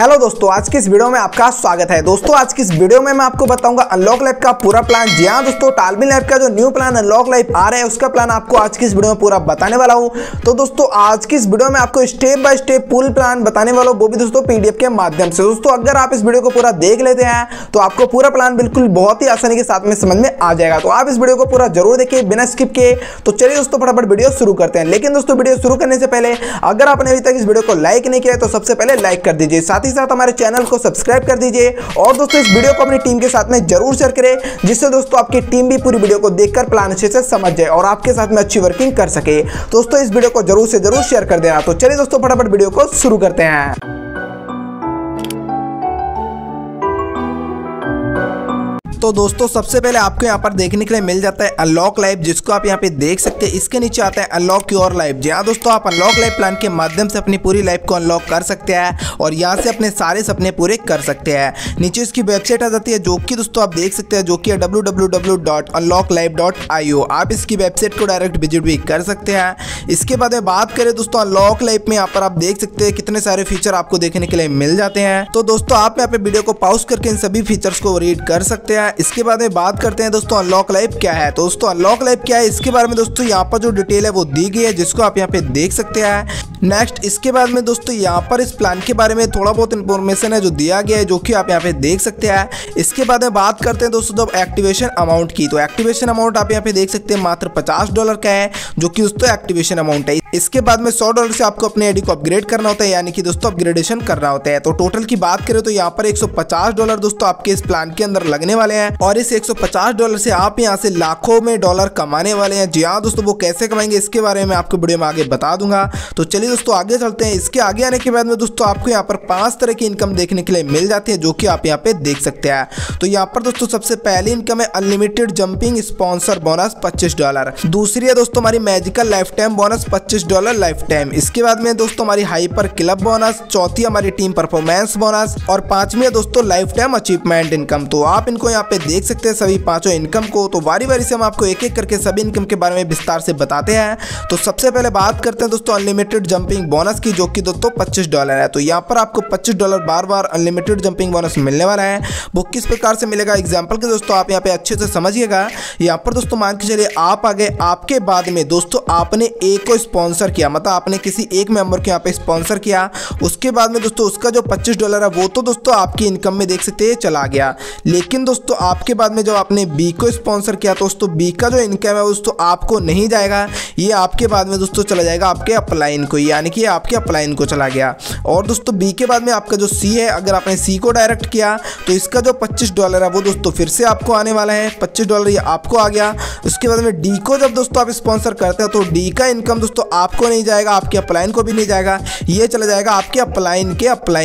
Hello दोस्तों, आज की इस वीडियो में आपका स्वागत है। दोस्तों आज की इस वीडियो में मैं आपको बताऊंगा अनलॉक लाइफ का पूरा प्लान। जी हाँ दोस्तों, टालमिल लाइफ का जो न्यू प्लान अनलॉक लाइफ आ रहा है उसका प्लान आपको आज की इस वीडियो में पूरा बताने वाला हूं। तो दोस्तों आज की इस वीडियो में आपको step by step full plan बताने वाला हूं, वो भी दोस्तों पीडीएफ के माध्यम से। दोस्तों अगर आप इस वीडियो को पूरा देख लेते हैं तो आपको पूरा प्लान बिल्कुल बहुत ही आसानी के साथ में समझ में आ जाएगा। तो आप इस वीडियो को पूरा जरूर देखिए बिना स्किप किए। तो चलिए दोस्तों फटाफट वीडियो शुरू करते हैं। लेकिन दोस्तों वीडियो शुरू करने से पहले अगर आपने अभी तक इस वीडियो को लाइक नहीं किया तो सबसे पहले लाइक कर दीजिए, साथ ही साथ हमारे चैनल को सब्सक्राइब कर दीजिए और दोस्तों इस वीडियो को अपनी टीम के साथ में जरूर शेयर करें, जिससे दोस्तों आपकी टीम भी पूरी वीडियो को देखकर प्लान अच्छे से समझ जाए और आपके साथ में अच्छी वर्किंग कर सके। दोस्तों इस वीडियो को जरूर से जरूर शेयर कर देना। तो चलिए दोस्तों फटाफट वीडियो को शुरू करते हैं। तो दोस्तों सबसे पहले आपको यहाँ पर देखने के लिए मिल जाता है अनलॉक लाइफ, जिसको आप यहाँ पे देख सकते हैं। इसके नीचे आता है अनलॉक योर लाइफ। जी हाँ दोस्तों, आप अनलॉक लाइफ प्लान के माध्यम से अपनी पूरी लाइफ को अनलॉक कर सकते हैं और यहाँ से अपने सारे सपने पूरे कर सकते हैं। नीचे इसकी वेबसाइट आ जाती है जो कि दोस्तों आप देख सकते हैं, जो कि है www.unlocklife.io। आप इसकी वेबसाइट को डायरेक्ट विजिट भी कर सकते हैं। इसके बाद में बात करें दोस्तों अनलॉक लाइफ में, यहाँ पर आप देख सकते हैं कितने सारे फीचर आपको देखने के लिए मिल जाते हैं। तो दोस्तों आप यहाँ पे वीडियो को पॉज करके इन सभी फीचर्स को रीड कर सकते हैं। इसके बाद में बात करते हैं दोस्तों अनलॉक लाइफ क्या है। तो दोस्तों अनलॉक लाइफ क्या है इसके बारे में दोस्तों यहाँ पर जो डिटेल है वो दी गई है, जिसको आप यहाँ पे देख सकते हैं। नेक्स्ट इसके बाद में दोस्तों यहाँ पर इस प्लान के बारे में थोड़ा बहुत इंफॉर्मेशन है जो दिया गया है, जो कि आप यहाँ पे देख सकते हैं। इसके बाद में बात करते हैं दोस्तों जब एक्टिवेशन अमाउंट की, तो एक्टिवेशन अमाउंट आप यहाँ पे देख सकते हैं मात्र $50 का है, जो कि दोस्तों एक्टिवेशन अमाउंट है। इसके बाद में $100 से आपको अपने आईडी को अपग्रेड करना होता है, यानी कि दोस्तों अपग्रेडेशन करना होता है। तो टोटल की बात करें तो यहाँ पर $150 दोस्तों आपके इस प्लान के अंदर लगने वाले हैं और इस $150 से आप यहाँ से लाखों में डॉलर कमाने वाले हैं। जी हाँ दोस्तों, वो कैसे कमाएंगे इसके बारे में आपको वीडियो में आगे बता दूंगा। तो चलिए दोस्तों आगे चलते हैं। इसके आगे आने के बाद में दोस्तों आपको यहाँ पर 5 तरह की इनकम देखने के लिए मिल जाती है, जो कि आप यहाँ पे देख सकते हैं। तो यहाँ पर दोस्तों सबसे पहली इनकम है अनलिमिटेड जंपिंग स्पॉन्सर बोनस $25। दूसरी है दोस्तों हमारी magical life time bonus $25 life time. इसके बाद में दोस्तों हमारी हाइपर क्लब बोनस, चौथी हमारी टीम परफॉर्मेंस बोनस और पांचवी है दोस्तों लाइफ टाइम अचीवमेंट इनकम। तो आप इनको यहाँ पे देख सकते हैं सभी पांचों इनकम को। तो बारी बारी से हम आपको एक एक करके सभी इनकम के बारे में विस्तार से बताते हैं। तो सबसे पहले बात करते हैं दोस्तों अनलिमिटेड जंपिंग बोनस की, जो कि दोस्तों $25 है। तो यहाँ पर आपको $25 बार बार अनलिमिटेड जंपिंग बोनस मिलने वाला है। वो किस प्रकार से मिलेगा एग्जाम्पल के दोस्तों आप यहाँ पे अच्छे से समझिएगा। यहाँ पर दोस्तों मान के चलिए आप आ गए, आपके बाद में दोस्तों आपने एक को स्पॉन्सर किया, मतलब आपने किसी एक मेंबर को यहाँ पे स्पॉन्सर किया। उसके बाद में दोस्तों उसका जो $25 है वो तो दोस्तों आपकी इनकम में देख सकते हैं चला गया। लेकिन दोस्तों आपके बाद में जब आपने बी को स्पॉन्सर किया तो दोस्तों बी का जो इनकम है दोस्तों आपको नहीं जाएगा, ये आपके बाद में दोस्तों चला जाएगा आपके अपलाइन को, यानी कि आपके अपलाइन को चला गया। और दोस्तों बी के बाद में आपका जो सी है, अगर आपने सी को डायरेक्ट किया तो इसका जो $25 है वो दोस्तों फिर से आपको आने वाला है। $25 ये आपको आ गया। उसके बाद में डी को जब दोस्तों आप स्पॉन्सर करते हैं तो डी का इनकम दोस्तों आपको नहीं जाएगा, आपके अपलाइन को भी नहीं जाएगा, ये चला जाएगा आपके अपलाइन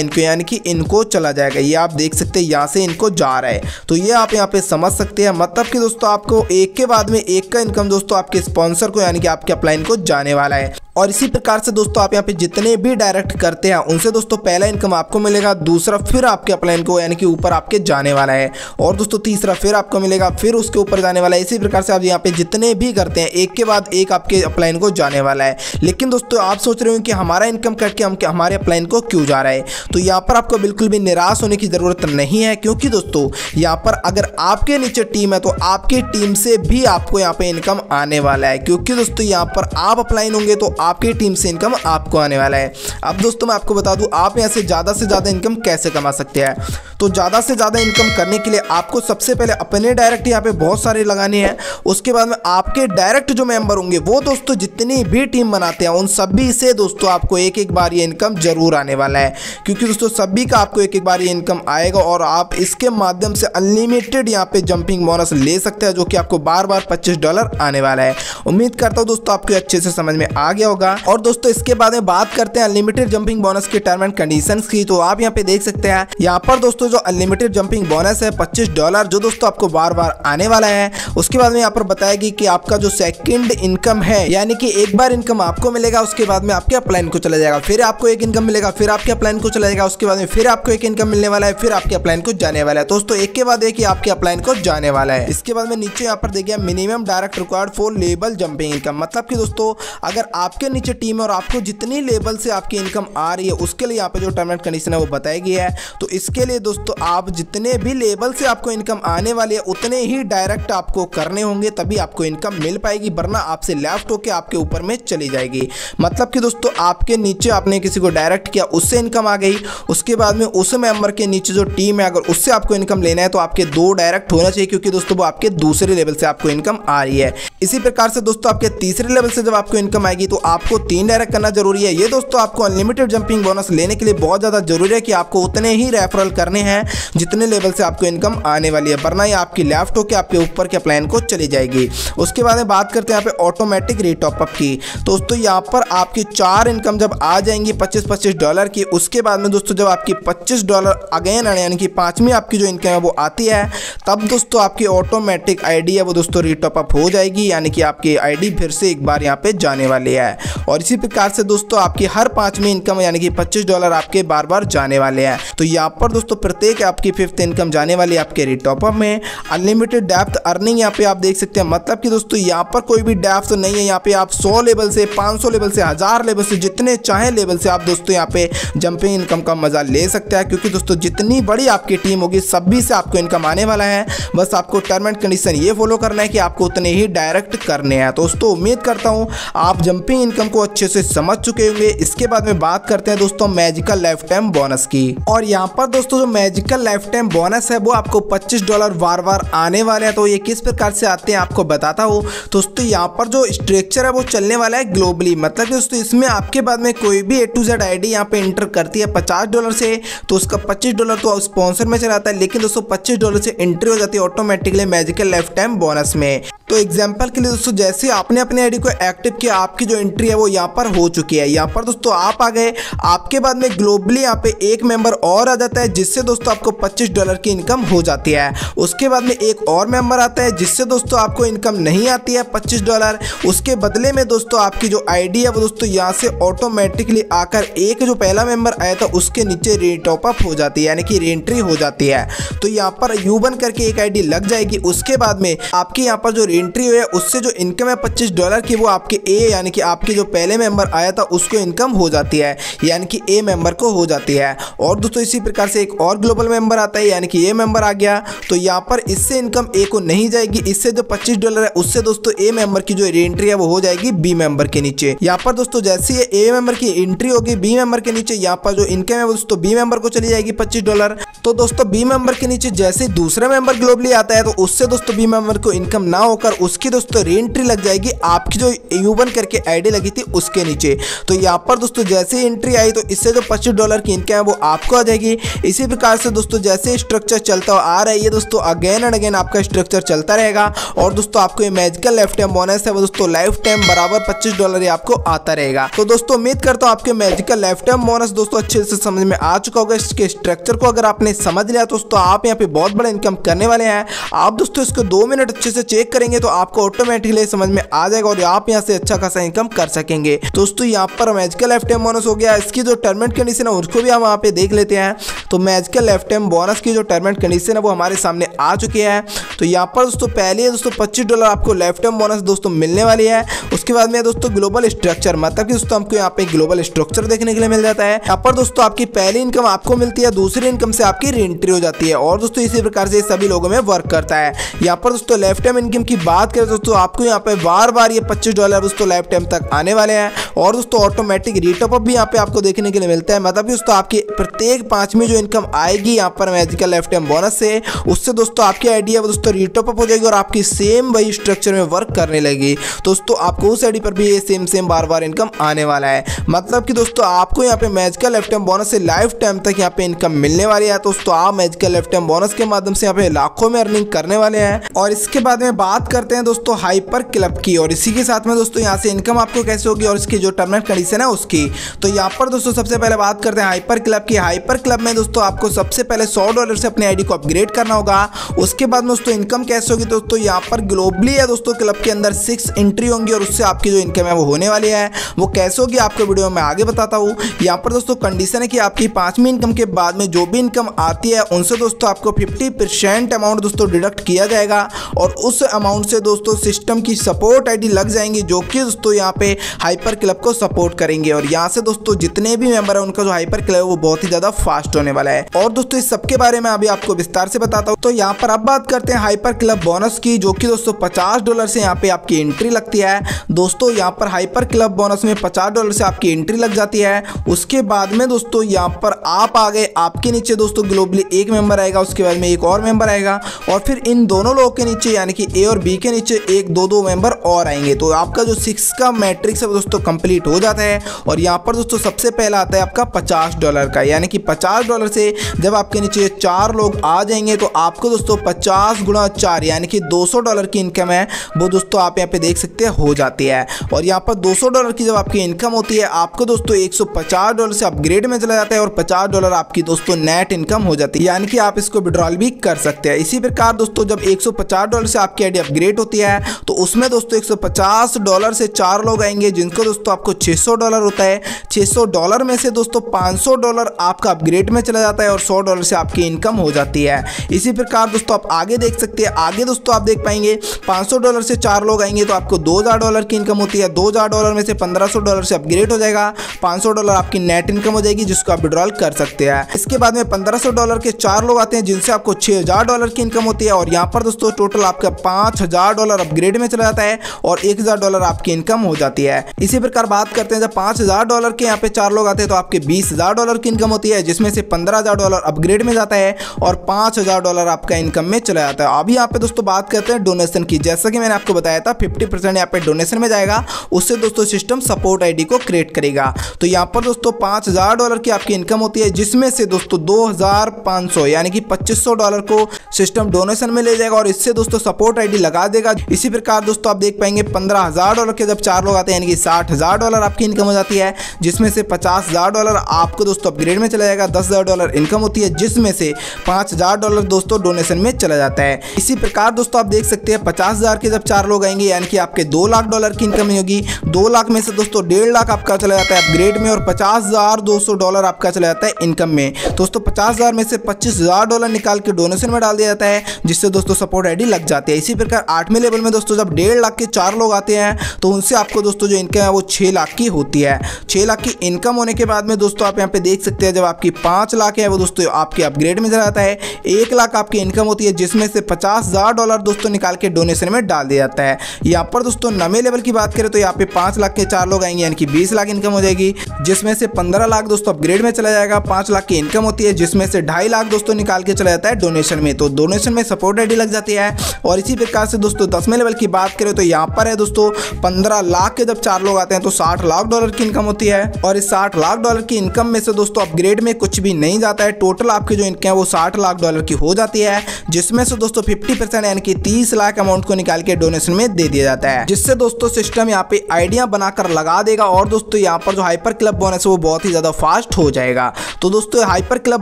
को, यानी कि इनको चला जाएगा। ये आप देख सकते हैं यहाँ से इनको जा रहा है। तो ये आप यहाँ पे समझ सकते हैं, मतलब कि दोस्तों आपको एक के बाद में एक का इनकम दोस्तों आपके स्पॉन्सर को, यानी कि आपके अपलाइन को जाने वाला है। और इसी प्रकार से दोस्तों आप यहाँ पे जितने भी डायरेक्ट करते हैं उनसे दोस्तों पहला इनकम आपको मिलेगा, दूसरा फिर आपके अपलाइन को, यानी कि ऊपर आपके जाने वाला है, और दोस्तों तीसरा फिर आपको मिलेगा, फिर उसके ऊपर जाने वाला है। इसी प्रकार से आप यहाँ पे जितने भी करते हैं एक के बाद एक आपके अपलाइन को जाने वाला है। लेकिन दोस्तों आप सोच रहे हो कि हमारा इनकम कट के हमारे अपलाइन को क्यों जा रहा है, तो यहाँ पर आपको बिल्कुल भी निराश होने की जरूरत नहीं है, क्योंकि दोस्तों यहाँ पर अगर आपके नीचे टीम है तो आपकी टीम से भी आपको यहाँ पे इनकम आने वाला है, क्योंकि दोस्तों यहाँ पर आप अपलाइन होंगे तो आपकी टीम से इनकम आपको आने वाला है। अब दोस्तों मैं आपको बता दूं आप यहाँ से ज़्यादा इनकम कैसे कमा सकते हैं। तो ज़्यादा से ज़्यादा इनकम करने के लिए आपको सबसे पहले अपने डायरेक्ट यहाँ पे बहुत सारे लगाने हैं। उसके बाद में आपके डायरेक्ट जो मेंबर होंगे वो दोस्तों जितनी भी टीम बनाते हैं उन सभी से दोस्तों आपको एक एक बार ये इनकम जरूर आने वाला है, क्योंकि दोस्तों सभी का आपको एक एक बार ये इनकम आएगा और आप इसके माध्यम से अनलिमिटेड यहाँ पे जंपिंग बोनस ले सकते हैं, जो कि आपको बार बार $25 आने वाला है। उम्मीद करता हूँ दोस्तों आपको अच्छे से समझ में आ गया होगा। और दोस्तों इसके बाद में बात करते हैं अनलिमिटेड जंपिंग बोनस के टर्म एंड कंडीशंस की। तो आप यहाँ पे देख सकते हैं यहाँ पर दोस्तों जो अनलिमिटेड जंपिंग बोनस है $25 जो दोस्तों आपको बार बार आने वाला है। उसके बाद में यहाँ पर बताएगी कि आपका जो सेकंड इनकम है, यानी कि एक बार इनकम आपको मिलेगा, उसके बाद में आपके अपलाइन को चला जाएगा, फिर आपको एक इनकम मिलेगा, फिर आपके अपलाइन को चला जाएगा, उसके बाद में फिर आपको एक इनकम मिलने वाला है, फिर आपके अपलाइन को जाने वाला है। दोस्तों एक के बाद एक ही आपके अपलाइन को जाने वाला है। इसके बाद में नीचे यहाँ पर देखिए minimum direct required for label jumping income, मतलब कि दोस्तों अगर आपके नीचे टीम है और आपको जितनी लेवल से आपकी इनकम आ रही है उसके लिए यहाँ पे जो टर्म एंड कंडीशन है वो बताई गई है। तो इसके लिए दोस्तों आप जितने भी लेवल से आपको इनकम आने वाली है उतने ही डायरेक्ट आपको करने होंगे, तभी आपको इनकम मिल पाएगी, वरना आपसे लेफ्ट होकर आपके ऊपर में चली जाएगी। मतलब कि दोस्तों आपके नीचे आपने किसी को डायरेक्ट किया, उससे इनकम आ गई, उसके बाद में उस मेंबर के नीचे जो टीम है अगर उससे आपको इनकम लेना है तो आपके 2 डायरेक्ट होना चाहिए, क्योंकि दोस्तों वो आपके दूसरे लेवल से आपको इनकम आ रही है। इसी प्रकार से दोस्तों आपके तीसरे लेवल से जब आपको इनकम आएगी तो आपको 3 डायरेक्ट करना जरूरी है। ये दोस्तों आपको अनलिमिटेड जंपिंग बोनस लेने के लिए बहुत ज़्यादा जरूरी है कि आपको उतने ही रेफरल करने हैं जितने लेवल से आपको इनकम आने वाली है, वरना ये आपकी लेफ्ट होकर आपके ऊपर के प्लान को चली जाएगी। उसके बाद में बात करते हैं यहाँ पे ऑटोमेटिक रीटॉपअप की। दोस्तों यहाँ पर आपकी 4 इनकम जब आ जाएंगी $25 की, उसके बाद में दोस्तों जब आपकी $25 अगेन यानी कि 5वीं आपकी जो इनकम है वो आती है, तब दोस्तों आपकी ऑटोमेटिक आईडी है वो दोस्तों रीटॉपअप हो जाएगी, यानी कि आपकी आईडी फिर से एक बार यहाँ पे जाने वाली है। और इसी प्रकार से दोस्तों आपकी हर 5वीं इनकम यानी कि $25 आपके बार बार जाने वाले हैं। तो यहाँ पर दोस्तों प्रत्येक आपकी 5th इनकम जाने वाली है आपके रीटॉपअप में। अनलिमिटेड डेप्थ अर्निंग यहाँ पे आप देख सकते हैं, मतलब कि दोस्तों यहाँ पर कोई भी डेप्थ नहीं है। यहाँ पे आप 100 लेवल से 500 लेवल से 1000 लेवल से जितने चाहे लेवल से आप दोस्तों यहाँ पे जंपिंग इनकम का मजा ले सकते हैं, क्योंकि दोस्तों जितनी बड़ी आपकी टीम होगी सभी से आपको इनकम आने वाला है। बस आपको टर्म एंड कंडीशन ये फॉलो करना है कि आपको उतने ही डायरेक्ट करने हैं। दोस्तों उम्मीद करता हूँ आप जंपिंग इनकम को अच्छे से समझ चुके होंगे। इसके बाद में बात करते हैं दोस्तों मैजिकल लाइफ टाइम बोनस की। और यहाँ पर दोस्तों जो मैजिकल लाइफ टाइम बोनस है वो आपको $25 बार बार आने वाले हैं। तो ये किस प्रकार से आते हैं आपको बताता हूँ। दोस्तों यहाँ पर जो स्ट्रक्चर है वो चलने वाला है ग्लोबली, मतलब दोस्तों इसमें आपके बाद में कोई भी A to Z आईडी यहाँ पे एंटर करती है $50 से, तो उसका $25 तो स्पॉन्सर में चला जाता है, लेकिन दोस्तों $25 से एंट्री हो जाती है automatically magical life time bonus में। तो एग्जांपल के लिए दोस्तों जैसे आपने अपने आईडी को एक्टिव किया, आपकी जो एंट्री है वो यहाँ पर हो चुकी है। यहाँ पर दोस्तों आप आ गए, आपके बाद में ग्लोबली यहाँ पे एक मेंबर और आ जाता है, जिससे दोस्तों आपको $25 की इनकम हो जाती है। उसके बाद में एक और मेंबर आता है जिससे दोस्तों आपको इनकम नहीं आती है $25। उसके बदले में दोस्तों आपकी जो आईडी है वो दोस्तों यहाँ से ऑटोमेटिकली आकर एक जो पहला मेंबर आया था उसके नीचे रीटॉपअप हो जाती है, यानी कि रीएंट्री हो जाती है। तो यहाँ पर U1 करके एक आईडी लग जाएगी। उसके बाद में आपकी यहाँ पर जो एंट्री हुई है उससे जो इनकम है $25 की वो आपके ए यानी कि आपके जो पहले मेंबर आया था उसको इनकम हो जाती है, यानी कि ए मेंबर को हो जाती है। और दोस्तों इसी प्रकार से एक और ग्लोबल मेंबर आता है, यानी कि ए मेंबर आ गया, तो यहाँ पर इससे इनकम ए को नहीं जाएगी, इससे जो $25 है उससे दोस्तों ए मेंबर की जो एंट्री है वो हो जाएगी बी मेंबर के नीचे। यहाँ पर दोस्तों जैसे ये ए मेंबर की एंट्री होगी बी मेंबर के नीचे, यहाँ पर जो इनकम है वो दोस्तों बी मेंबर को चली जाएगी $25। तो दोस्तों बी मेंबर के नीचे जैसे दूसरा मेंबर ग्लोबली आता है तो उससे दोस्तों बी मेंबर को इनकम ना होकर उसकी दोस्तों रीएंट्री लग जाएगी आपकी जो U1 करके आईडी लगी थी उसके नीचे। तो यहाँ पर दोस्तों जैसे एंट्री आई तो इससे जो $25 की इनकम है वो आपको आ जाएगी। इसी प्रकार से दोस्तों जैसे स्ट्रक्चर चलता आ रहा है ये दोस्तों अगेन एंड अगेन आपका स्ट्रक्चर चलता रहेगा। और दोस्तों आपको ये मैजिकल लाइफ टाइम बोनस है वो दोस्तों लाइफ टाइम बराबर $25 आपको आता रहेगा। तो दोस्तों उम्मीद करता हूँ आपके मैजिकल लाइफ टाइम बोनस दोस्तों अच्छे से समझ में आ चुका होगा। इसके स्ट्रक्चर को अगर आपने समझ लिया दोस्तों आप यहाँ पे बहुत बड़ा इनकम करने वाले हैं। आप दोस्तों इसको 2 मिनट अच्छे से चेक करेंगे तो आपको ऑटोमेटिकली समझ में आ जाएगा और आप यहाँ से अच्छा खासा इनकम कर सकेंगे। दोस्तों यहाँ पर मैजिकल लाइफ टाइम बोनस हो गया, इसकी जो टर्म एंड कंडीशन है उसको भी हम यहाँ पे देख लेते हैं। तो मैजिकल लाइफ टाइम बोनस की जो टर्म एंड कंडीशन है वो हमारे सामने आ चुकी है। तो यहाँ पर दोस्तों पहले है दोस्तों $25 आपको लाइफ टाइम बोनस दोस्तों मिलने वाली है। उसके बाद में दोस्तों ग्लोबल स्ट्रक्चर, मतलब कि दोस्तों हमको यहाँ पे ग्लोबल स्ट्रक्चर देखने के लिए मिल जाता है। यहाँ पर दोस्तों आपकी पहली इनकम आपको मिलती है, दूसरी इनकम से आपकी रीएंट्री हो जाती है। और दोस्तों इसी प्रकार से सभी लोगों में वर्क करता है। यहाँ पर दोस्तों लाइफ टाइम इनकम की बात करें दोस्तों आपको यहाँ पे बार बार ये $25 दोस्तों लाइफ टाइम तक आने वाले हैं। और दोस्तों ऑटोमेटिक रीटॉपअप भी यहाँ पे आपको देखने के लिए मिलता है, मतलब दोस्तों आपकी प्रत्येक 5वीं जो इनकम आएगी यहाँ पर मैजिकल लाइफ टाइम बोनस से उससे दोस्तों आपकी आईडी है वो दोस्तों रीटॉपअप हो जाएगी और आपकी सेम वही स्ट्रक्चर में वर्क करने लगेगी। दोस्तों आपको उस आईडी पर भी ये सेम बार बार इनकम आने वाला है, मतलब कि दोस्तों आपको यहाँ पे मैजिकल लाइफ टाइम बोनस से लाइफ टाइम तक यहाँ पे इनकम मिलने वाली है। दोस्तों आप मैजिकल लाइफ टाइम बोनस के माध्यम से यहाँ पे लाखों में अर्निंग करने वाले हैं। और इसके बाद में बात करते हैं दोस्तों हाइपर क्लब की, और इसी के साथ में दोस्तों यहाँ से इनकम आपको कैसे होगी और इसकी जो टर्म एंड कंडीशन है उसकी। तो यहाँ पर दोस्तों सबसे पहले बात करते हैं हाइपर क्लब की। हाइपर क्लब में दोस्तों दोस्तों आपको सबसे पहले $100 से अपने आईडी को अपग्रेड करना होगा। उसके बाद दोस्तों इनकम कैसे होगी दोस्तों, यहाँ पर ग्लोबली है दोस्तों क्लब के अंदर 6 एंट्री होंगी और उससे आपकी जो इनकम है वो होने वाली है। वो कैसे होगी आपको वीडियो में आगे बताता हूँ। यहाँ पर दोस्तों कंडीशन है कि आपकी 5वीं इनकम के बाद में जो भी इनकम आती है उनसे दोस्तों आपको 50% अमाउंट दोस्तों डिडक्ट किया जाएगा और उस अमाउंट से दोस्तों सिस्टम की सपोर्ट आईडी लग जाएंगी जो कि दोस्तों यहाँ पे हाइपर क्लब को सपोर्ट करेंगे और यहाँ से दोस्तों जितने भी मेंबर है उनका जो हाइपर क्लब है वो बहुत ही ज्यादा फास्ट होने वाला है। और दोस्तों इस सबके बारे में अभी आपको विस्तार से बताता हूँ। तो यहाँ पर अब बात करते हैं हाइपर क्लब बोनस की, जो कि दोस्तों $50 से यहाँ पे आपकी एंट्री लगती है। दोस्तों यहाँ पर हाइपर क्लब बोनस में $50 से आपकी एंट्री लग जाती है। उसके बाद में दोस्तों यहाँ पर आप आ गए, आपके नीचे दोस्तों ग्लोबली एक मेंबर आएगा, उसके बाद में एक और मेंबर आएगा और फिर इन दोनों लोगों के नीचे यानी कि ए और बी के नीचे एक दो मेंबर और आएंगे। तो आपका जो 6 का मैट्रिक्स है वो दोस्तों कंप्लीट हो जाता है। और यहाँ पर दोस्तों सबसे पहला आता है आपका $50 का, यानी कि $50 से जब आपके नीचे 4 लोग आ जाएंगे तो आपको दोस्तों 50 गुणा 4 यानी कि $200 की इनकम है वो दोस्तों आप यहाँ पे देख सकते हैं हो जाती है। और यहाँ पर $200 की जब आपकी इनकम होती है आपको दोस्तों $150 से अपग्रेड में चला जाता है और $50 आपकी दोस्तों नेट इनकम हो जाती है, यानी कि आप इसको विड्रॉल भी कर सकते हैं। इसी प्रकार दोस्तों जब $150 से आपकी आईडी अपग्रेड होती है तो उसमें दोस्तों $150 से 4 लोग आएंगे जिनको दोस्तों आपको $600 होता है। $600 में से दोस्तों $500 आपका अपग्रेड में चला जाता है और $100 से आपकी इनकम हो जाती है। इसी प्रकार दोस्तों आप आगे देख सकते हैं, आगे दोस्तों आप देख पाएंगे $500 से 4 लोग आएंगे तो आपको $2000 की इनकम होती है। $2000 में से $1500 से अपग्रेड हो जाएगा, $500 आपकी नेट इनकम हो जाएगी जिसको आप विड्रॉल कर सकते हैं। इसके बाद में $1500 के 4 लोग आते हैं जिनसे आपको $6000 की इनकम होती है और यहाँ पर दोस्तों टोटल आपका $5000 अपग्रेड में चला जाता है और $1000 आपकी इनकम हो जाती है। इसी प्रकार बात करते हैं जब $5000 के यहाँ पे 4 लोग आते हैं तो आपके $20000 की इनकम होती है जिसमें से $15000 अपग्रेड में जाता है और $5000 आपका इनकम में चला जाता है। अभी यहाँ पे दोस्तों बात करते हैं डोनेशन की। जैसा कि मैंने आपको बताया था 50% यहाँ पे डोनेशन में जाएगा, उससे दोस्तों सिस्टम सपोर्ट आईडी को क्रिएट करेगा। तो यहाँ पर दोस्तों $5000 की आपकी इनकम होती है जिसमें से दोस्तों 2500 यानी कि $2500 को सिस्टम डोनेशन में ले जाएगा और इससे दोस्तों सपोर्ट आईडी लगा देगा। इसी प्रकार दोस्तों आप देख पाएंगे $15000 के जब 4 लोग आते हैं यानी कि $60000 आपकी इनकम हो जाती है जिसमें से $50000 आपको दोस्तों अपग्रेड में चला जाएगा। $10000 इनकम होती है जिसमें से $5000 दोस्तों डोनेशन में चला जाता है। इसी प्रकार दोस्तों आप देख सकते हैं 50000 के जब 4 लोग आएंगे यानी कि आपके $2 लाख की इनकम होगी। 2 लाख में से दोस्तों 1.5 लाख आपका चला जाता है अपग्रेड में और $50,200 आपका चला जाता है इनकम में। दोस्तों 50000 में से $25,000 निकाल के डोनेशन में डाल दिया जाता है जिससे दोस्तों सपोर्ट आईडी लग जाती है। इसी प्रकार 8वें लेवल में दोस्तों जब 1.5 लाख के 4 लोग आते हैं तो उनसे आपको दोस्तों जो इनकम है वो 6 लाख की होती है। 6 लाख की इनकम होने के बाद में दोस्तों आप यहाँ पे देख सकते हैं जब आपकी 5 लाख है वो दोस्तों आपके अपग्रेड में चला जाता है। 1 लाख आपकी इनकम होती है जिसमें से $50,000 दोस्तों निकाल के डोनेशन में डाल दिया जाता है। यहाँ पर दोस्तों 9वें लेवल की बात करें तो यहाँ पे 5 लाख के 4 लोग आएंगे यानी कि 20 लाख इनकम हो जाएगी जिसमें से 15 लाख दोस्तों अपग्रेड में चला जाएगा। 5 लाख की इनकम होती है जिसमें से 2.5 लाख दोस्तों निकाल के चला जाता है डोनेशन में, तो डोनेशन में सपोर्ट आईडी लग जाती है। और इसी प्रकार से दोस्तों 10वें लेवल की बात करें तो यहाँ पर है दोस्तों 15 लाख के जब 4 लोग आते हैं तो $60 लाख की इनकम होती है और इस $60 लाख की इनकम में से दोस्तों अपग्रेड में कुछ भी नहीं जाता है। टोटल आपकी जो इनकम है वो $60 लाख की हो जाती है जिसमें से दोस्तों 50% यानी कि 30 लाख अमाउंट को निकाल के डोनेशन में दे दिया जाता है, जिससे दोस्तों सिस्टम यहाँ पे आइडिया बनाकर लगा देगा और दोस्तों यहाँ पर जो हाइपर क्लब बोनस है वो बहुत ही ज्यादा फास्ट हो जाएगा। तो दोस्तों हाइपर क्लब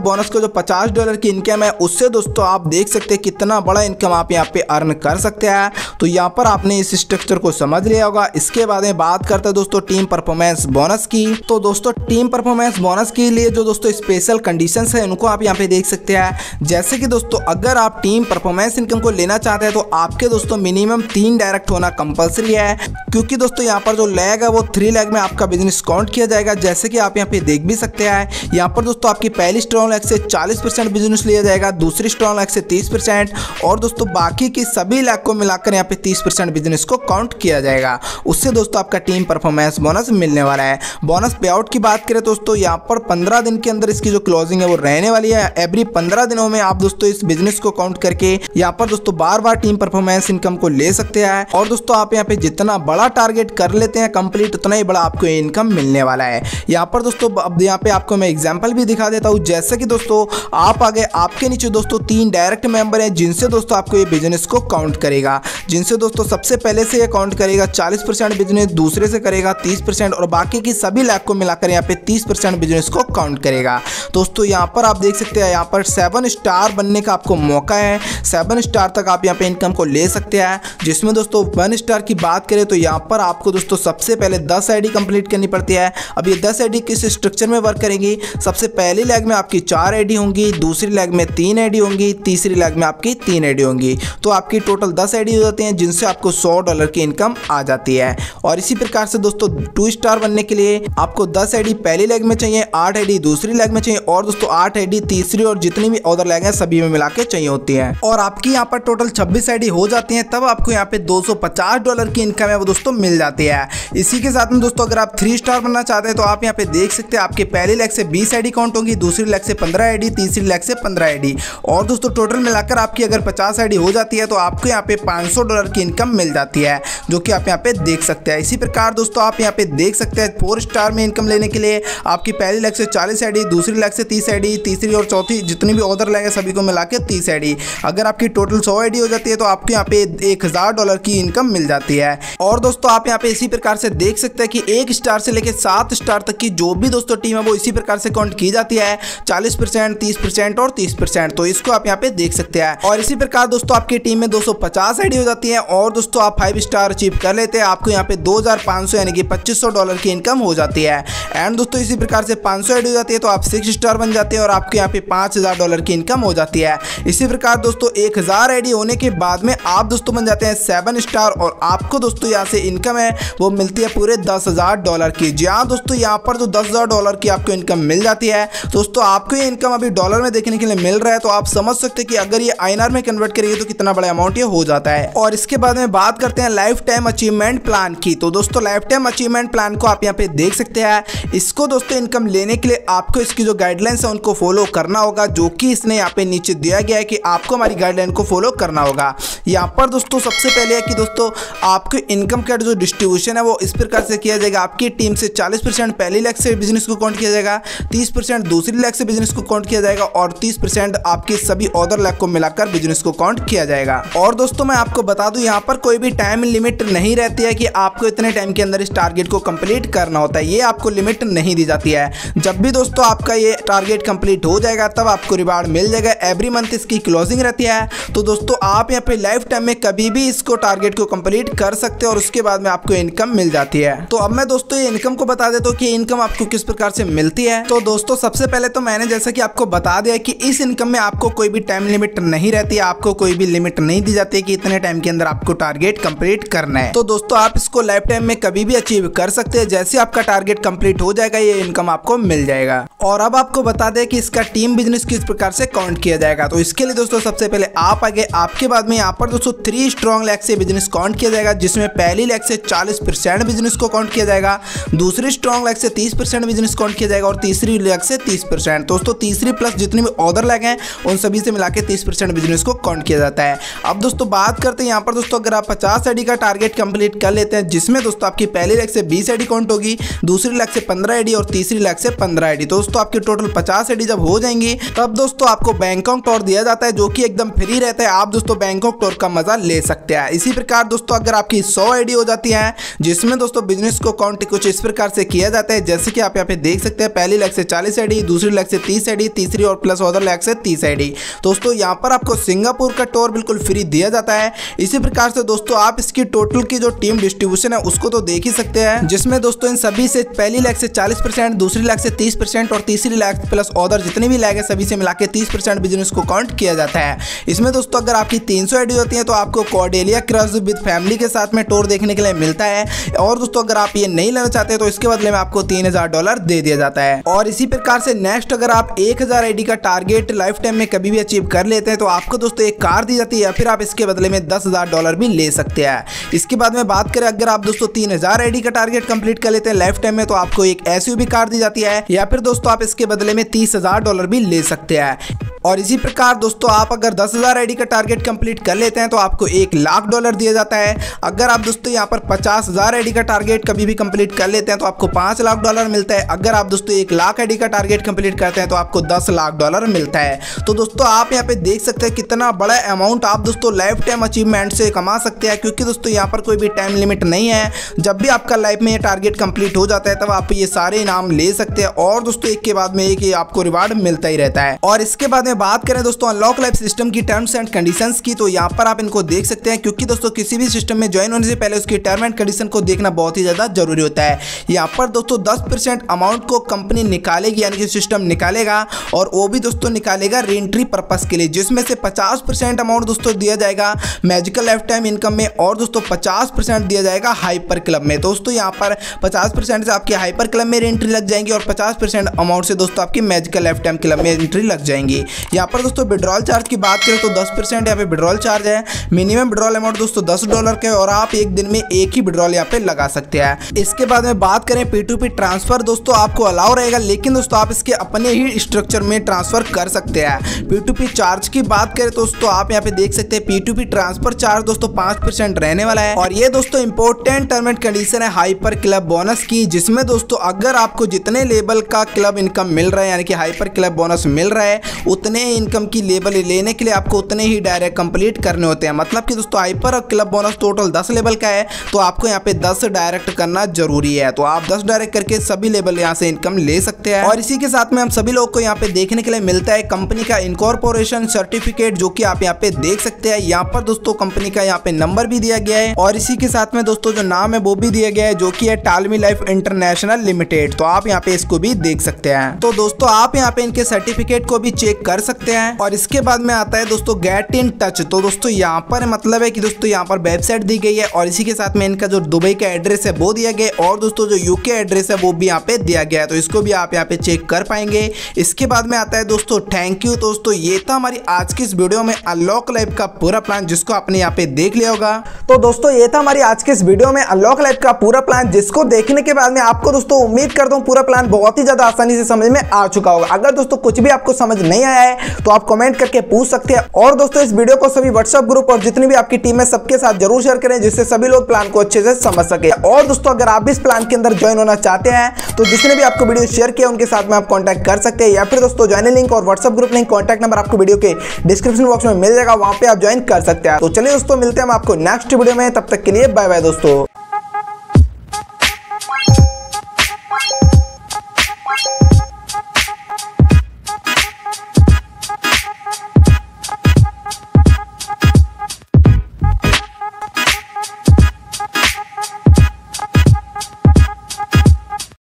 बोनस का जो $50 की इनकम है उससे दोस्तों आप देख सकते हैं कितना बड़ा इनकम आप यहाँ पे अर्न कर सकते हैं। तो यहाँ पर आपने इस स्ट्रक्चर को समझ लिया होगा। इसके बाद में बात करते हैं दोस्तों टीम परफॉर्मेंस बोनस की। तो दोस्तों टीम परफॉर्मेंस बोनस के लिए जो दोस्तों स्पेशल कंडीशंस है उनको आप यहाँ पे देख सकते हैं। जैसे कि दोस्तों अगर आप टीम परफॉर्मेंस इनकम को लेना चाहते हैं तो आपके दोस्तों मिनिमम 3 डायरेक्ट होना कंपलसरी है, क्योंकि दोस्तों यहाँ पर जो लैग है वो 3 लैग में आपका बिजनेस काउंट किया जाएगा। जैसे कि आप यहाँ पे देख भी सकते हैं, यहाँ पर दोस्तों आपकी पहली स्ट्रॉन्ग लैग से 40% बिजनेस लिया जाएगा, दूसरी स्ट्रॉन्ग लैग से 30% और दोस्तों बाकी की सभी लैग को मिलाकर यहाँ पे 30% बिजनेस को काउंट किया जाएगा। उससे दोस्तों आपका टीम परफॉर्मेंस बोनस मिलने वाला है। बोनस पे आउट की बात करें दोस्तों यहाँ पर 15 दिन के अंदर इसकी जो क्लोजिंग है वो रहने वाली है। एवरी 15 दिनों में आप दोस्तों इस बिजनेस को काउंट करके यहाँ पर दोस्तों बार बार टीम परफॉर्मेंस इनकम को ले सकते हैं और दोस्तों आप यहाँ पे जितना बड़ा टारगेट कर लेते हैं कंप्लीट उतना ही बड़ा आपको इनकम मिलने वाला है। यहाँ पर दोस्तों अब यहाँ पे आपको मैं एग्जांपल भी दिखा देता हूँ। जैसे कि दोस्तों आप आगे आपके नीचे दोस्तों 3 डायरेक्ट मेंबर हैं जिनसे दोस्तों आपको ये बिजनेस को काउंट करेगा, जिनसे दोस्तों सबसे पहले से ये काउंट करेगा 40% बिजनेस, दूसरे से करेगा 30% और बाकी की सभी लैग को मिलाकर यहाँ पे 30% बिजनेस को काउंट करेगा। दोस्तों दोस्तों यहाँ पर आप देख सकते हैं, यहाँ पर 7 स्टार बनने का आपको मौका है। 7 स्टार तक आप यहाँ पे इनकम को ले सकते हैं। जिसमें दोस्तों 1 स्टार की बात करें तो यहाँ पर आपको दोस्तों सबसे पहले 10 आईडी कंप्लीट करनी पड़ती है। अब ये 10 आईडी किस स्ट्रक्चर में वर्क करेंगी? सबसे पहली लेग में आपकी 4 आईडी होंगी, दूसरी लेग में 3 आईडी होंगी, तीसरी लेग में आपकी 3 आईडी होंगी। तो आपकी टोटल 10 आईडी हो जाती हैं, जिनसे आपको $100 की इनकम आ जाती है। और इसी प्रकार से दोस्तों 2 स्टार बनने के लिए आपको 10 आईडी पहली लेग में चाहिए, 8 आईडी दूसरी लेग में चाहिए और दोस्तों 8 आईडी तीसरी और जितनी भी अदर लेग है सभी में मिला के चाहिए होती है। और आपकी यहाँ पर टोटल 26 आईडी हो जाती है, तब आपको यहाँ पे $250 की इनकम है वो दोस्तों मिल जाती है। इसी के साथ में दोस्तों अगर आप 3 स्टार बनना चाहते हैं तो आप यहाँ पे देख सकते हैं, आपके पहली लेग से 20 आईडी काउंट होंगी, दूसरी लेग से 15 आईडी, तीसरी लेग से 15 आईडी और दोस्तों टोटल मिलाकर आपकी अगर 50 आईडी हो जाती है तो आपको यहाँ पे $500 की इनकम मिल जाती है, जो कि आप यहाँ पे देख सकते हैं। इसी प्रकार दोस्तों आप यहाँ पे देख सकते हैं 4 स्टार में इनकम लेने के लिए आपकी पहली लेग से 40 आईडी, दूसरी लेग से 30 आईडी, तीसरी और चौथी जितनी भी अदर लेग है सभी को मिला के 30 आईडी। अगर आपकी टोटल 100 आईडी हो जाती है तो आपको यहाँ पे $1000 की इनकम मिल जाती है। और दोस्तों आप यहाँ पे इसी प्रकार से देख सकते हैं कि 1 स्टार से लेकर 7 स्टार तक की जो भी दोस्तों टीम है वो इसी प्रकार से काउंट की जाती है, 40%, 30% और 30%। तो इसको आप यहाँ पे देख सकते हैं। और इसी प्रकार दोस्तों आपकी टीम में 250 आईडी हो जाती है और दोस्तों आप 5 स्टार अचीव कर लेते हैं, आपको यहाँ पे $2500 यानी कि $2500 की इनकम हो जाती है। एंड दोस्तों इसी प्रकार से 500 आईडी हो जाती है तो आप 6 स्टार बन जाते हैं और आपके यहाँ पे $5000 की इनकम हो जाती है। इसी प्रकार दोस्तों 1000 आईडी होने के बाद में आप दोस्तों बन जाते हैं 7 स्टार और आपको दोस्तों यहाँ से इनकम है वो मिलती है पूरे $10,000 की। जी हाँ दोस्तों, यहाँ पर जो $10,000 की आपको इनकम मिल जाती है दोस्तों, आपको ये इनकम अभी डॉलर में देखने के लिए मिल रहा है, तो आप समझ सकते हैं कि अगर ये INR में कन्वर्ट करेंगे तो कितना बड़ा अमाउंट ये हो जाता है। और इसके बाद में बात करते हैं लाइफ टाइम अचीवमेंट प्लान की। तो दोस्तों लाइफ टाइम अचीवमेंट प्लान को आप यहाँ पे देख सकते हैं। इसको दोस्तों इनकम लेने के लिए आपको इसकी जो गाइडलाइंस है उनको फॉलो करना होगा, जो कि इसने यहाँ पे नीचे दिया गया है कि आपको हमारी गाइडलाइन को फॉलो करना होगा। यहाँ पर दोस्तों सबसे पहले है कि दोस्तों आपके इनकम का जो डिस्ट्रीब्यूशन है वो इस प्रकार से किया जाएगा। आपकी टीम से 40% पहली लेग से बिजनेस को काउंट किया जाएगा, 30% दूसरी लेग से बिजनेस को काउंट किया जाएगा और 30% आपकी सभी अदर लेग को मिलाकर बिजनेस को काउंट किया जाएगा। और दोस्तों मैं आपको बता दूं, यहाँ पर कोई भी टाइम लिमिट नहीं रहती है कि आपको इतने टाइम के अंदर इस टारगेट को कंप्लीट करना होता है, ये आपको लिमिट नहीं दी जाती है। जब भी दोस्तों आपका ये टारगेट कंप्लीट हो जाएगा तब आपको रिवार्ड मिल जाएगा। एवरी मंथ इसकी क्लोजिंग रहती है, तो दोस्तों आप यहाँ पे लाइफ टाइम में कभी भी इसको टारगेट को कंप्लीट कर सकते हैं और उसके बाद में आपको इनकम मिल जाती है। तो अब मैं दोस्तों ये इनकम को बता देता हूँ कि इनकम आपको किस प्रकार से मिलती है। तो दोस्तों सबसे पहले तो मैंने जैसा कि आपको बता दिया कि इस इनकम में आपको कोई भी टाइम लिमिट नहीं रहती है, आपको कोई भी लिमिट नहीं दी जाती है कि इतने टाइम के अंदर आपको टारगेट कंप्लीट करना है। तो दोस्तों आप इसको लाइफ टाइम में कभी भी अचीव कर सकते हैं, जैसे आपका टारगेट कंप्लीट हो जाएगा ये इनकम आपको मिल जाएगा। और अब आपको बता दें कि इसका टीम बिजनेस किस प्रकार से काउंट किया जाएगा। तो इसके लिए दोस्तों सबसे पहले आप आगे, आपके बाद में यहाँ पर दोस्तों 3 स्ट्रॉन्ग लेग से बिजनेस काउंट किया जाएगा, जिसमें पहली लेग से 40% बिजनेस को काउंट किया जाएगा, दूसरी स्ट्रॉन्ग लेग से 30% बिजनेस काउंट किया जाएगा और तीसरी लेग से 30%। दोस्तों तीसरी प्लस जितनी भी अदर लेग हैं उन सभी से मिला के 30% बिजनेस को काउंट किया जाता है। अब दोस्तों बात करते हैं यहाँ पर दोस्तों, अगर आप 50 आईडी का टारगेट कंप्लीट कर लेते हैं, जिसमें दोस्तों आपकी पहली लेग से 20 आईडी काउंट होगी, दूसरी लेग से 15 आईडी और तीसरी लेग से 15 आईडी। दोस्तों आपकी टोटल 50 आईडी जब हो जाएंगी तब दोस्तों आपको बैंकॉक टूर दिया जाता है, जो कि एकदम फ्री रहता है। आप दोस्तों बैंकॉक टूर का मजा ले सकते हैं। इसी प्रकार दोस्तों अगर आपकी 100 आईडी हो जाती है, जिसमें दोस्तों बिजनेस को काउंट कुछ इस प्रकार से किया जाता है, जैसे कि आप यहाँ पे देख सकते हैं, पहली लेग से 40 आईडी, दूसरी लेग से 30 आईडी, तीसरी और प्लस अदर लेग से 30 आईडी। दोस्तों यहाँ पर आपको सिंगापुर का टूर बिल्कुल फ्री दिया जाता है। इसी प्रकार से दोस्तों आप इसकी टोटल की जो टीम डिस्ट्रीब्यूशन है उसको तो देख ही सकते हैं, जिसमें दोस्तों इन सभी से पहली लेग से 40%, दूसरी लेग से 30% और तीसरी लेग प्लस अदर जितनी भी लेग है सभी से मिला के 30% बिजनेस को काउंट किया जाता है। इसमें दोस्तों अगर आपकी 300 आईडी होती है तो आपको कॉर्डेलिया क्रश विद फैमिली के साथ में टूर देखने के लिए मिलता है। और दोस्तों अगर आप ये नहीं लेना चाहते तो इसके बदले में आपको $3000 दे दिया जाता है। और इसी प्रकार से नेक्स्ट अगर आप 1000 आईडी का टारगेट लाइफ टाइम में कभी भी अचीव कर लेते हैं तो आपको दोस्तों एक कार दी जाती है, या फिर आप इसके बदले में $10,000 भी ले सकते हैं। इसके बाद में बात करें, अगर आप दोस्तों 3000 आईडी का टारगेट कंप्लीट कर लेते हैं लाइफ टाइम में तो आपको एक SUV कार दी जाती है, या फिर दोस्तों आप इसके बदले में $30,000 भी ले सकते हैं। और इसी प्रकार दोस्तों आप अगर 10,000 आईडी का टारगेट कंप्लीट कर लेते हैं तो आपको $1,00,000 दिया जाता है। अगर आप दोस्तों यहाँ पर 50,000 आईडी का टारगेट कभी भी कंप्लीट कर लेते हैं तो आपको $5,00,000 मिलता है। अगर आप दोस्तों 1,00,000 आईडी का टारगेट कंप्लीट करते हैं तो आपको $10,00,000 मिलता है। तो दोस्तों आप यहाँ पे देख सकते हैं कितना बड़ा अमाउंट आप दोस्तों लाइफ टाइम अचीवमेंट से कमा सकते हैं, क्योंकि दोस्तों यहाँ पर कोई भी टाइम लिमिट नहीं है। जब भी आपका लाइफ में ये टारगेट कंप्लीट हो जाता है तब आप ये सारे इनाम ले सकते हैं और दोस्तों एक के बाद में एक आपको रिवार्ड मिलता ही रहता है। और इसके बाद में बात करें दोस्तों अनलॉक लाइफ सिस्टम की टर्म्स एंड कंडीशंस की, तो यहाँ पर आप इनको देख सकते हैं, क्योंकि दोस्तों किसी भी सिस्टम में ज्वाइन होने से पहले उसकी टर्म एंड कंडीशन को देखना बहुत ही ज्यादा जरूरी होता है। यहाँ पर दोस्तों 10% अमाउंट को कंपनी निकालेगी, यानी कि सिस्टम निकालेगा, और वो भी दोस्तों निकालेगा रीएंट्री पर्पस के लिए, जिसमें से 50% अमाउंट दोस्तों दिया जाएगा मैजिकल लाइफ टाइम इनकम में और दोस्तों 50% दिया जाएगा हाइपर क्लब में। दोस्तों यहाँ पर 50% से आपकी हाइपर क्लब में एंट्री लग जाएंगी और 50% अमाउंट से दोस्तों आपकी मैजिकल लाइफ टाइम क्लब में एंट्री लग जाएंगी। यहाँ पर दोस्तों विड्रॉल चार्ज की बात करें तो 10% यहाँ पे विड्रॉल चार्ज है। मिनिमम विड्रॉल अमाउंट दोस्तों $10 के, और आप एक दिन में एक ही विड्रॉल यहाँ पे लगा सकते हैं। इसके बाद में बात करें P2P ट्रांसफर, दोस्तों आपको अलाउ रहेगा, लेकिन दोस्तों आप इसके अपने ही स्ट्रक्चर में ट्रांसफर कर सकते हैं। P2P चार्ज की बात करें तो दोस्तों आप यहाँ पे देख सकते हैं P2P ट्रांसफर चार्ज दोस्तों 5% रहने वाला है, और ये दोस्तों इंपॉर्टेंट टर्म एंड कंडीशन है हाइपर क्लब बोनस की, जिसमें दोस्तों अगर आपको जितने लेवल का क्लब इनकम मिल रहा है, यानी कि हाइपर क्लब बोनस मिल रहा है, उतने इनकम की लेवल लेने के लिए आपको उतने ही डायरेक्ट कंप्लीट करने होते हैं। मतलब कि दोस्तों हाइपर और क्लब बोनस टोटल 10 लेवल का है, तो आपको यहाँ पे 10 डायरेक्ट करना जरूरी है। तो आप 10 डायरेक्ट करके सभी लेवल यहाँ से इनकम ले सकते हैं। और इसी के साथ में हम सभी लोग को यहाँ पे देखने के लिए मिलता है कंपनी का इनकॉर्पोरेशन सर्टिफिकेट, जो कि आप यहाँ पे देख सकते हैं। यहाँ पर दोस्तों कंपनी का यहाँ पे नंबर भी दिया गया है, और इसी के साथ में दोस्तों जो नाम है वो भी दिया गया है, जो कि है टालमी लाइफ इंटरनेशनल लिमिटेड। तो आप यहाँ पे इसको भी देख सकते हैं। तो दोस्तों आप यहाँ पे इनके सर्टिफिकेट को भी चेक कर सकते हैं। और इसके बाद में आता है दोस्तों गेट इन टच। तो दोस्तों यहाँ पर मतलब है कि दोस्तों यहाँ पर वेबसाइट दी गई है, और इसी के साथ में इनका जो दुबई का एड्रेस है वो दिया गया है, और दोस्तों जो यूके एड्रेस है वो भी यहाँ पे दिया गया है, तो इसको भी आप यहाँ पे चेक कर पाएंगे। इसके बाद में आता है दोस्तों थैंक यू। दोस्तों ये था हमारी आज की इस वीडियो में अनलॉक लाइफ का पूरा प्लान, जिसको आपने यहाँ पे देख लिया होगा। तो दोस्तों ये था हमारी आज की इस वीडियो में अनलॉक लाइफ का पूरा प्लान, जिसको देखने के बाद में आपको दोस्तों उम्मीद करता हूँ पूरा प्लान बहुत ही ज्यादा आसानी से समझ में आ चुका होगा। अगर दोस्तों कुछ भी आपको समझ नहीं आया है तो आप कमेंट करके पूछ सकते हैं, और दोस्तों इस वीडियो को सभी व्हाट्सएप ग्रुप और जितनी भी आपकी टीम है सबके साथ जरूर शेयर करें, जिससे सभी लोग प्लान को अच्छे से समझ सके। और दोस्तों अगर आप भी इस प्लान के अंदर ज्वाइन होना चाहते हैं तो जिसने भी आपको वीडियो शेयर किया उनके साथ में आप कांटेक्ट कर सकते हैं, या फिर दोस्तों ज्वाइनिंग लिंक और WhatsApp group link contact number आपको वीडियो के डिस्क्रिप्शन बॉक्स में मिल जाएगा, वहां पे आप ज्वाइन कर सकते हैं। तो चलिए दोस्तों मिलते हैं हम आपको नेक्स्ट वीडियो में, तब तक के लिए बाय बाय दोस्तों।